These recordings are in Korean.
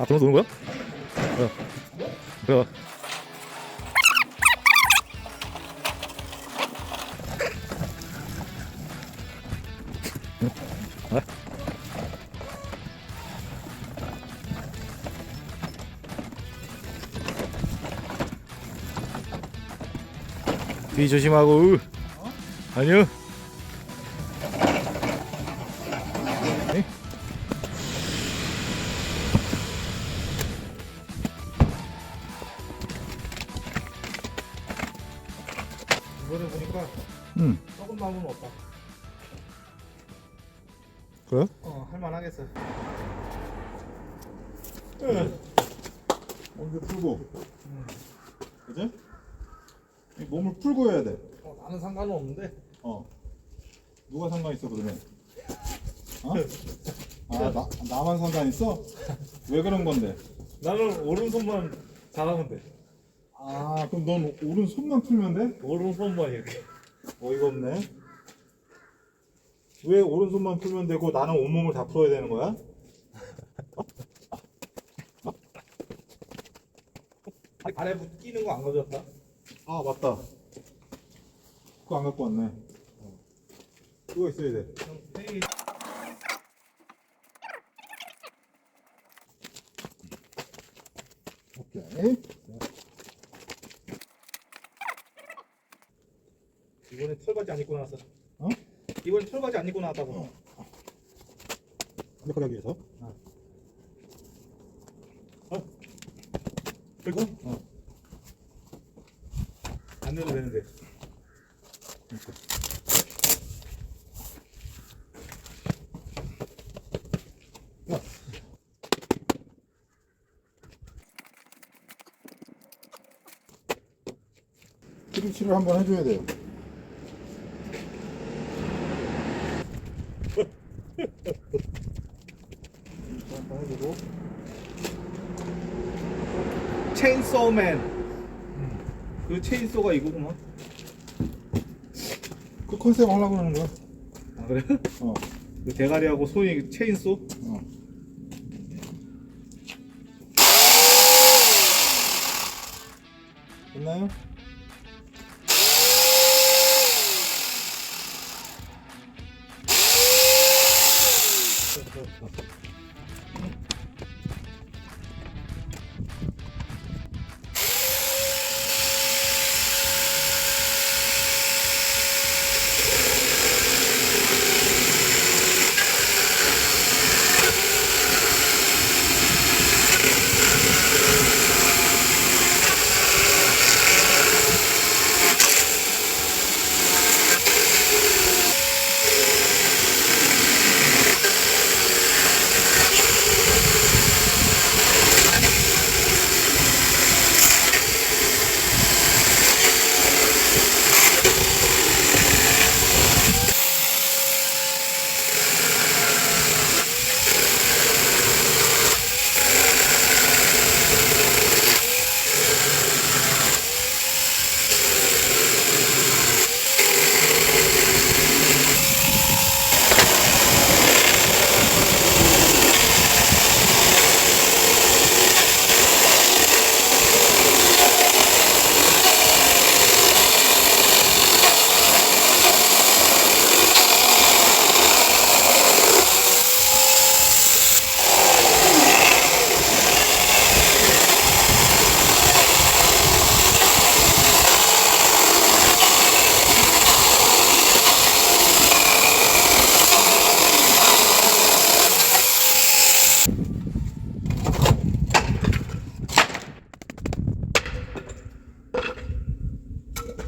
아, 그러면서 노는 거야? 그래. 뒤 조심하고. 아니요. 네? 이번에 보니까 썩은 나무는 없다. 그래? 할만하겠어. 몸을 풀고, 그지? 이 몸을 풀고 해야 돼. 나는 상관은 없는데. 누가 상관 있어 그러면? 나만 상관 있어? 왜 그런 건데? 나는 오른손만 잘하면 돼. 그럼 넌 오른손만 풀면 돼? 오른손만 이렇게. 어이가 없네. 왜 오른손만 풀면 되고 나는 온몸을 다 풀어야 되는 거야? 발에 끼는 거 안 가져왔다. 맞다. 그거 안 갖고 왔네. 그거 있어야 돼. 오케이. 이번에 털바지 안 입고 나왔어. 이번에 털바지 안 입고 나왔다고. 완벽하게 하기 위해서. 그리고 안 내도 되는데. 트림치를 한번 해줘야 돼요. 한번 해주고. 체인소맨. 그 체인소가 이거구만. 그 컨셉 하려고 그러는 거야. 그래? 어. 그 대가리하고 손이 체인소? 됐나요?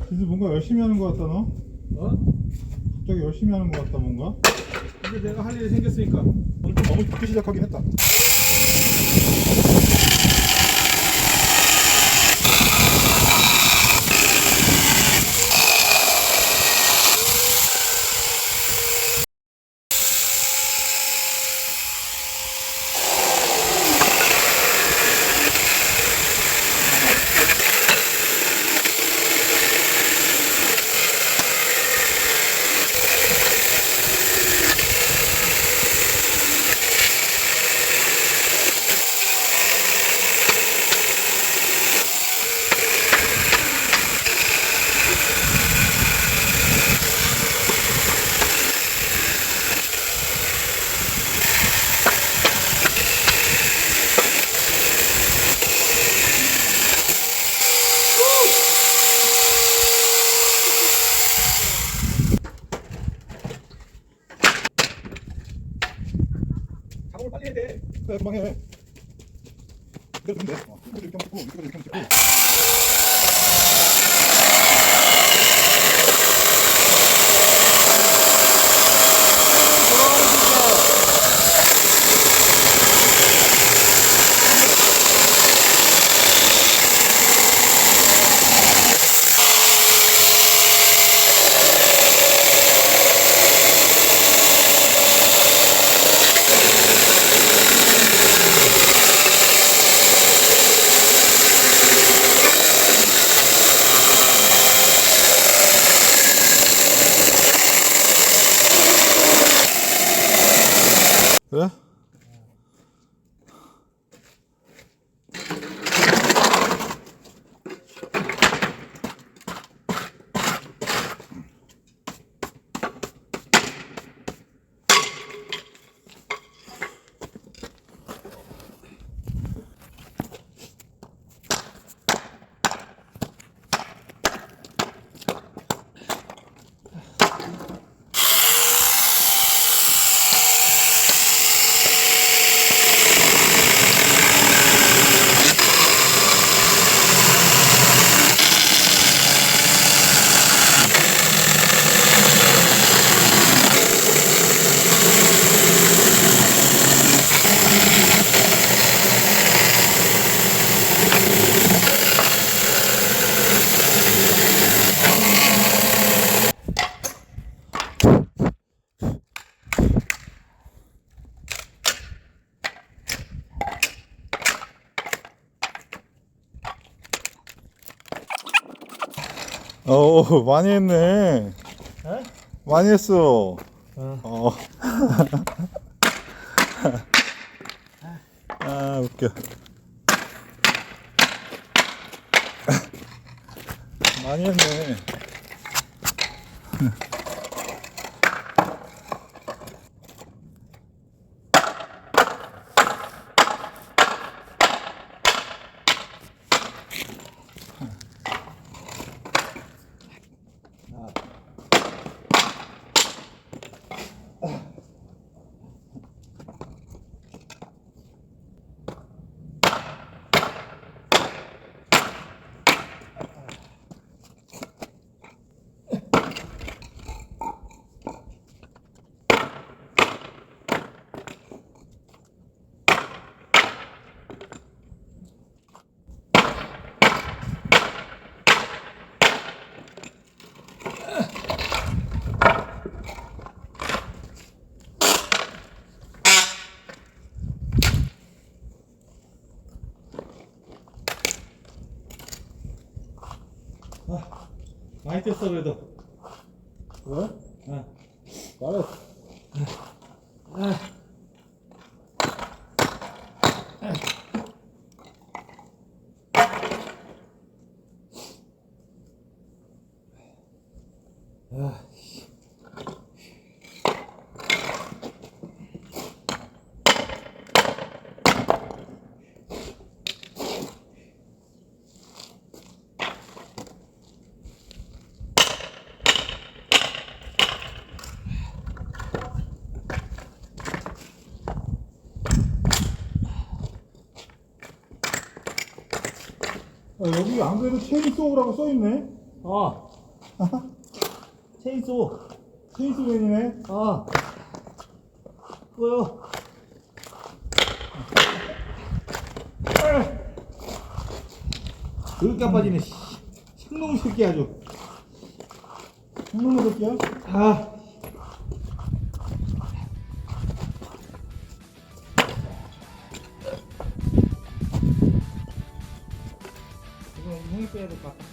그래서 뭔가 열심히 하는 것 같다 너? 갑자기 열심히 하는 것 같다 뭔가? 근데 내가 할 일이 생겼으니까. 오늘 좀 너무 늦게 시작하긴 했다. 해야 돼. 그래 금방 해. 그대로 두면 돼. 이렇게 이렇게 하면 찍고 이렇게 이렇게 하면 찍고. 그래? 많이 했네. 어? 많이 했어. 어. 아, 웃겨. 많이 했네. 많이 뗐어 그래도. 그래? 어. 잘했어. 여기 안 그래도 체인소우라고 써있네. 어. 체인소. 체인소맨이네. 아. 뭐요? 그렇게 안 빠지네. 생놈 새끼 아주. 형놈의 새끼야? 아. 이거 형이 빼야 될 것 같아.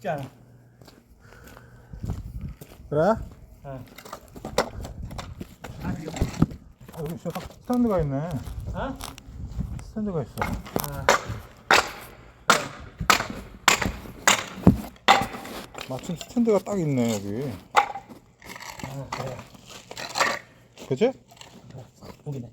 쉽지 않아. 그래? 어. 여기 스탠드가 있네. 어? 스탠드가 있어. 아. 마침 스탠드가 딱 있네 여기. 그래. 그치? 보기네.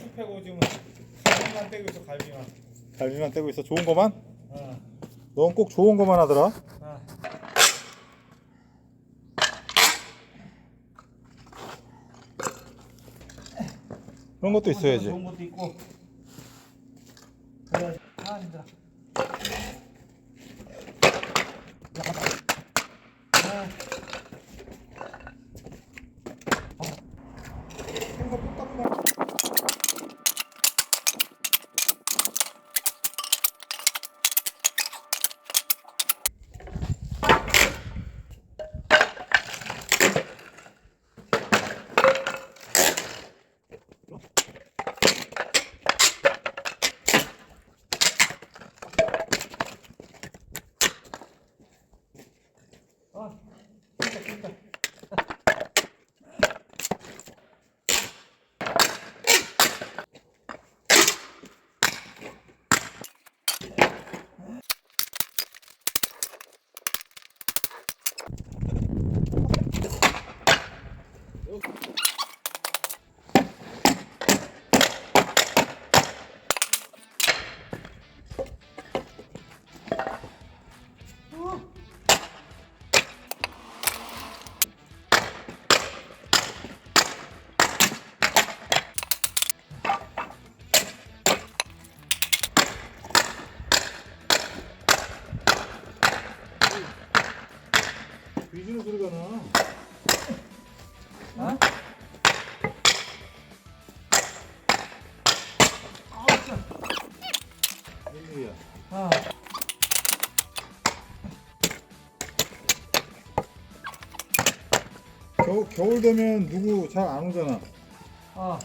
뚝배고 지금 갈비만 떼고 있어. 갈비만. 갈비만 떼고 있어. 좋은 거만? 어. 넌 꼭 좋은 거만 하더라. 어. 그런 것도 있어야지. 좋은 것도 있고. 그래야지. 아 힘들어. 아. 생각 똑같구나. 아, 진짜. 뒤지는 소리가 나. 어? 웬일이야? 아. 겨울 되면 누구 잘 안 오잖아. 아.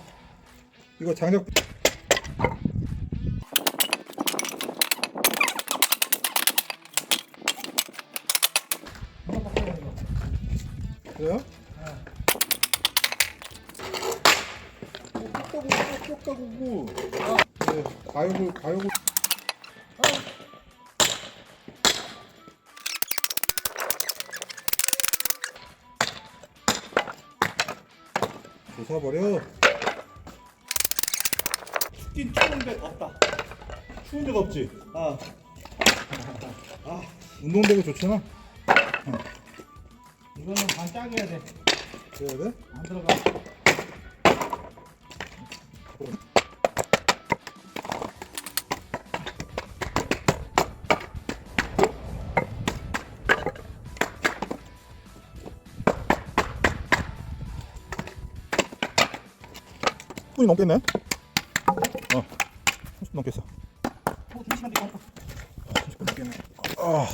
이거 장작. 이거 바꿔야 돼, 이거. 그래요? 아. 꼭 가구고. 네, 과욕을. 조사버려. 춥긴 추운데 덥다. 추운데 덥지? 아. 운동되고 좋잖아. 이거는 반짝 해야 돼. 그래야 돼? 안 들어가. 분이 넘겠네? 30분 넘겠어. 오, 2시간 뒤에 갈까? 30분 넘겠네. 아.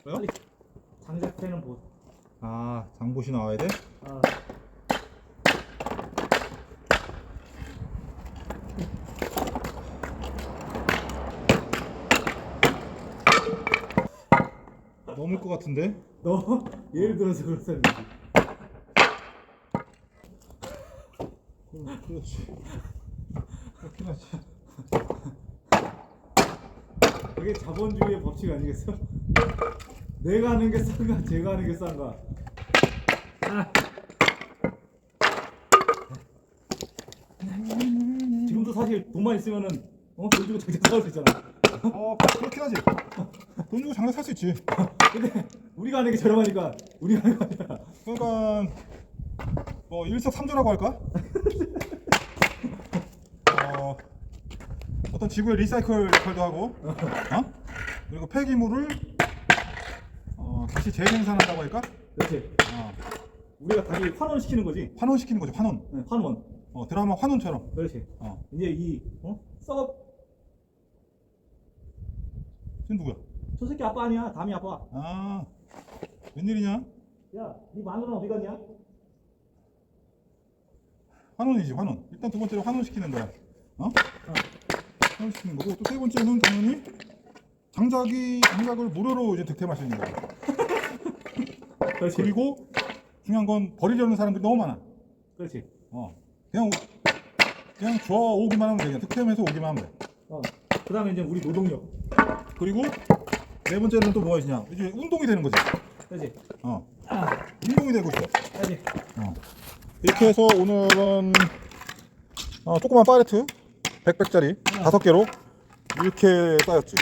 왜요? 빨리. 장작패는 뭐? 아, 장봇이 나와야 돼? 아. 넘을 것 같은데? 너 예를 들어서 그렇다는 거지. 그렇지. 그렇긴 하지. 그게 자본주의의 법칙 아니겠어? 내가 하는 게 싼가, 제가 하는 게 싼가. 지금도 사실 돈만 있으면은 돈 주고 장작 사올 수 있잖아. 그렇긴 하지. 돈 주고 장사 살 수 있지. 근데 우리가 하는 게 저렴하니까 우리가 하는 거 아니야. 그러니까 뭐 일석삼조라고 할까? 어떤 지구의 리사이클 역할도 하고, 그리고 폐기물을 다시 재생산한다고 할까? 그렇지. 우리가 다시 환원시키는 거지. 환원시키는 거죠. 환원. 네, 환원. 드라마 환원처럼. 그렇지. 이제 이 썩업 쟤 누구야? 저 새끼 아빠 아니야? 담이 아빠. 웬일이냐? 야, 네 마누라 어디 갔냐? 환원이지, 환원. 일단 두 번째로 환원시키는 거야. 환원시키는 거고, 또 세 번째는 당연히 장작을 무료로 이제 득템할 수 있는 거야. 그렇지. 그리고 중요한 건 버리려는 사람들이 너무 많아. 그렇지. 그냥 줘 오기만 하면 돼. 그냥 득템해서 오기만 하면 돼. 그다음에 이제 우리 노동력. 그리고 네 번째는 또 뭐가 있냐? 이제 운동이 되는 거지. 그렇지. 운동이 되고 있어. 그렇지. 이렇게 해서 오늘은 조그만 팔레트 100짜리 5개로 이렇게 따였지.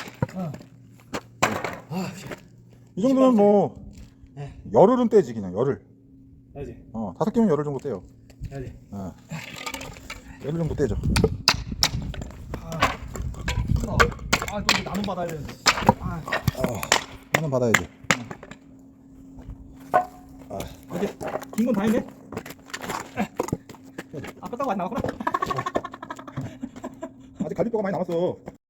이 정도면 뭐 열흘은 떼지 그냥 열흘. 그렇지. 5개면 열흘 정도 떼요. 그렇지. 열흘 정도 떼죠. 또 나눔 받아야 되는데. 하나 받아야지. 이제 긴 건 다 했네. 아까 따고 안 나왔구나. 아직 갈비뼈가 많이 남았어.